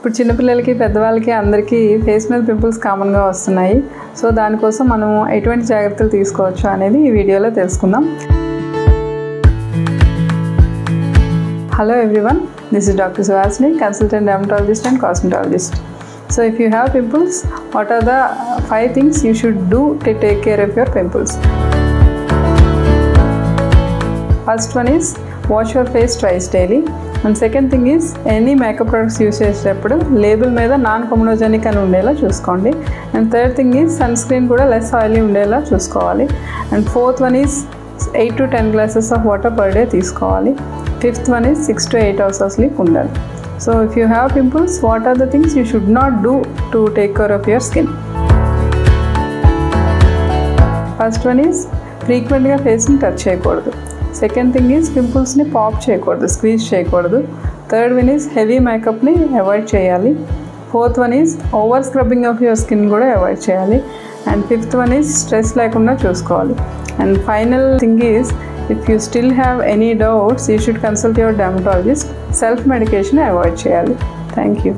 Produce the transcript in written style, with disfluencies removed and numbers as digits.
ఇప్పుడు చిన్నపిల్లలకి పెద్దవాళ్ళకి అందరికీ ఫేస్ మీద పింపుల్స్ కామన్గా వస్తున్నాయి. సో దానికోసం మనం ఎటువంటి జాగ్రత్తలు తీసుకోవచ్చు అనేది ఈ వీడియోలో తెలుసుకుందాం. Hello everyone, this is Dr. Suhasini, consultant dermatologist and cosmetologist. So if you have pimples, what are the 5 things you should do to take care of your pimples? First one is wash your face twice daily. And second thing is any makeup products use చేసేటప్పుడు label మీద non comedogenic అని ఉండేలా చూసుకోండి. And third thing is sunscreen కూడా less oily ఉండేలా చూసుకోవాలి. And fourth one is 8 to 10 glasses of water per day తీసుకోవాలి. Fifth one is 6 to 8 hours of sleep ఉండాలి. So if you have pimples, what are the things you should not do to take care of your skin? First one is ఫ్రీక్వెంట్గా ఫేస్ని touch చేయకూడదు. Second thing is పింపుల్స్ని pop చేయకూడదు, squeeze చేయకూడదు. Third one is heavy మేకప్ని avoid చేయాలి. Fourth one is over scrubbing of your skin కూడా avoid చేయాలి. And fifth one is stress లేకుండా చూసుకోవాలి. And final thing is if you still have any doubts, you should consult your dermatologist. Self medication avoid చేయాలి. Thank you.